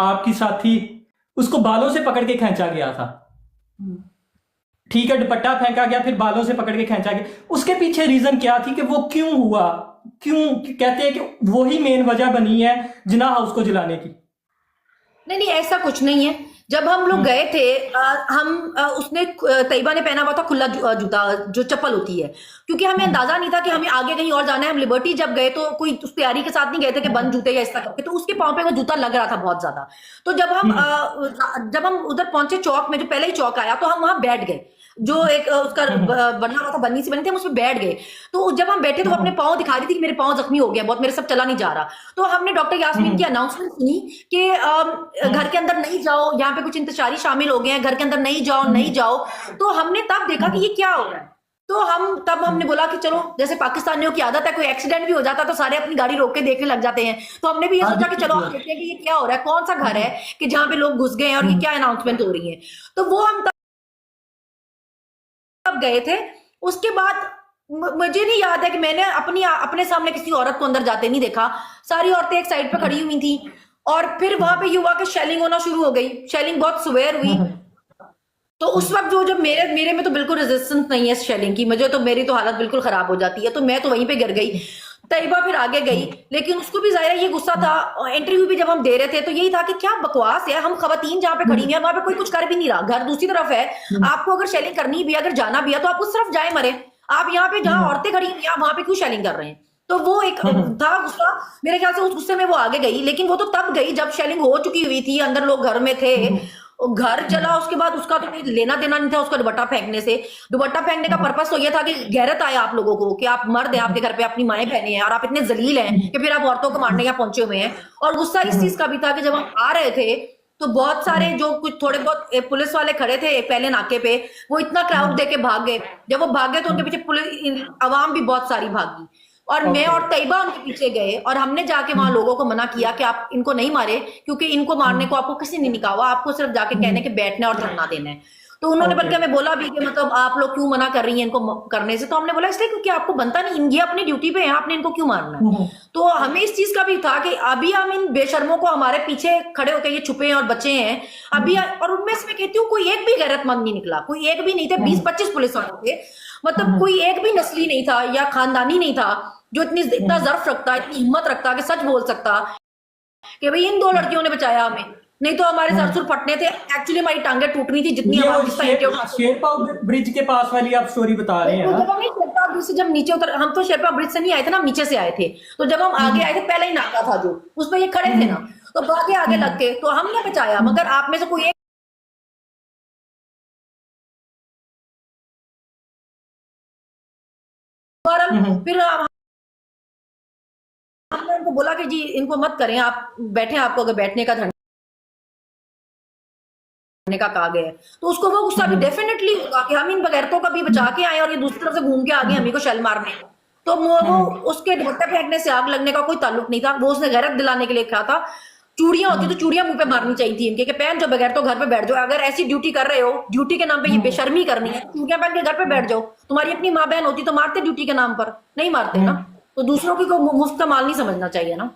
आपकी साथी, उसको बालों से पकड़ के खींचा गया था। ठीक है, दुपट्टा फेंका गया, फिर बालों से पकड़ के खींचा गया। उसके पीछे रीजन क्या थी कि वो क्यों हुआ? क्यों कहते हैं कि वही मेन वजह बनी है जिना हाउस को जलाने की। नहीं नहीं, ऐसा कुछ नहीं है। जब हम लोग गए थे, उसने तैयबा ने पहना हुआ था खुला जूता, जो चप्पल होती है, क्योंकि हमें अंदाजा नहीं था कि हमें आगे कहीं और जाना है। हम लिबर्टी जब गए तो कोई उस तैयारी के साथ नहीं गए थे कि बंद जूते या इस तरह के, तो उसके पाँव पे वो जूता लग रहा था बहुत ज्यादा। तो जब हम उधर पहुंचे चौक में, जो पहले ही चौक आया, तो हम वहां बैठ गए। जो एक उसका बना हुआ था, बन्नी से बने थे, हम उसमें बैठ गए। तो जब हम बैठे तो वो अपने पाँव दिखा रही थी कि मेरे पाँव जख्मी हो गया बहुत, मेरे सब चला नहीं जा रहा। तो हमने डॉक्टर यास्मीन की अनाउंसमेंट सुनी कि घर के अंदर नहीं जाओ, यहाँ पे कुछ इंतशारी शामिल हो गए हैं, घर के अंदर नहीं जाओ नहीं जाओ। तो हमने तब देखा कि ये क्या हो रहा है। तो हमने बोला कि चलो, जैसे पाकिस्तानियों की आदत है, कोई एक्सीडेंट भी हो जाता तो सारे अपनी गाड़ी रोक के देखने लग जाते हैं। तो हमने भी ये सोचा कि चलो देखते हैं कि ये क्या हो रहा है, कौन सा घर है कि जहाँ पे लोग घुस गए हैं और ये क्या अनाउंसमेंट हो रही है। तो वो हम तब गए थे। उसके बाद मुझे नहीं याद है कि मैंने अपने सामने किसी औरत को अंदर जाते नहीं देखा। सारी औरतें एक साइड पे खड़ी हुई थी। और फिर वहां पे ये हुआ कि शेलिंग होना शुरू हो गई। शेलिंग बहुत सुवेयर हुई। तो उस वक्त जब मेरे में तो बिल्कुल रेजिस्टेंस नहीं है शेलिंग की, मुझे तो मेरी तो हालत बिल्कुल खराब हो जाती है, तो मैं तो वहीं पे गिर गई। तैयबा फिर आगे गई, लेकिन उसको भी जाहिर ये गुस्सा था। इंटरव्यू भी जब हम दे रहे थे तो यही था कि क्या बकवास है, हम खवातीन जहाँ पे खड़ी हुई हैं वहां पे कोई कुछ कर भी नहीं रहा, घर दूसरी तरफ है। आपको अगर शेलिंग करनी भी है, अगर जाना भी है, तो आप उस तरफ जाए मरे। आप यहाँ पे जहाँ औरतें खड़ी हुई हैं वहां पे क्यों शेलिंग कर रहे हैं? तो वो एक था गुस्सा। मेरे ख्याल से उस गुस्से में वो आगे गई, लेकिन वो तो तब गई जब शेलिंग हो चुकी हुई थी, अंदर लोग घर में थे। घर चला, उसके बाद उसका तो कोई लेना देना नहीं था उसका दुपट्टा फेंकने से। दुपट्टा फेंकने का पर्पस तो ये था कि गैरत आया आप लोगों को कि आप मर्द हैं, आपके घर पे अपनी माएं बहनें हैं और आप इतने जलील हैं कि फिर आप औरतों को मारने यहाँ पहुंचे हुए हैं। और गुस्सा इस चीज का भी था कि जब हम आ रहे थे तो बहुत सारे जो कुछ थोड़े बहुत पुलिस वाले खड़े थे पहले नाके पे, वो इतना क्राउड देके भाग गए। जब वो भाग गए तो उनके पीछे पुलिस अवाम भी बहुत सारी भागी। और मैं और तैयबा उनके पीछे गए और हमने जाके वहां लोगों को मना किया कि आप इनको नहीं मारे, क्योंकि इनको मारने को आपको किसी ने नहीं कहा हुआ, आपको सिर्फ जाके कहने के बैठना और धरना देना है। तो उन्होंने बल्कि हमें बोला भी कि मतलब आप लोग क्यों मना कर रही हैं इनको करने से। तो हमने बोला इसलिए क्योंकि आपको बनता नहीं, ये अपनी ड्यूटी पे है, आपने इनको क्यों मारना है। तो हमें इस चीज का भी था कि अभी हम इन बेशर्मों को हमारे पीछे खड़े होकर ये छुपे हैं और बचे हैं अभी। और उनमें से मैं कहती हूँ कोई एक भी गैरतमंद नहीं निकला, कोई एक भी नहीं थे। 20-25 पुलिस वाले थे, मतलब कोई एक भी नस्ली नहीं था या खानदानी नहीं था जो इतना जर्फ रखता, इतनी हिम्मत रखता कि सच बोल सकता कि भाई इन 2 लड़कियों ने बचाया हमें, नहीं तो हमारे सरसुर फटने थे। एक्चुअली हमारी टांगे टूटनी थी जितनी शेरपा ब्रिज के पास वाली आप स्टोरी बता रहे हैं। जब हम शेरपा ब्रिज से जब नीचे उतर, हम तो शेरपा ब्रिज से नहीं आए थे ना, हम नीचे से आए थे। तो जब हम आगे आए थे, पहले ही नाका था जो उसमें ये खड़े थे ना, तो भागे आगे लग के, तो हमने बचाया। मगर आप में से कोई एक फिर हमने उनको बोला कि जी इनको मत करें, आप बैठे, आपको अगर बैठने का का कहा गया है। तो उसको वो गुस्सा भी डेफिनेटली होगा कि हम इन बगैरतों का भी बचा के आए और ये दूसरी तरफ से घूम के आ गए हमी को शेल मारने। तो वो उसके दुपट्टे फेंकने से आग लगने का कोई ताल्लुक नहीं था, वो उसने गैरत दिलाने के लिए कहा था। चूड़ियां होती तो चूड़ियां मुंह पे मारनी चाहिए थी इनके, कि पहन जो बगैर तो घर पे बैठ जाओ। अगर ऐसी ड्यूटी कर रहे हो, ड्यूटी के नाम पे ये बेशर्मी करनी है, चूड़ियां पहन के घर पे बैठ जाओ। तुम्हारी अपनी माँ बहन होती तो मारते ड्यूटी के नाम पर, नहीं मारते ना। तो दूसरों की को मुफ्त का माल नहीं समझना चाहिए ना।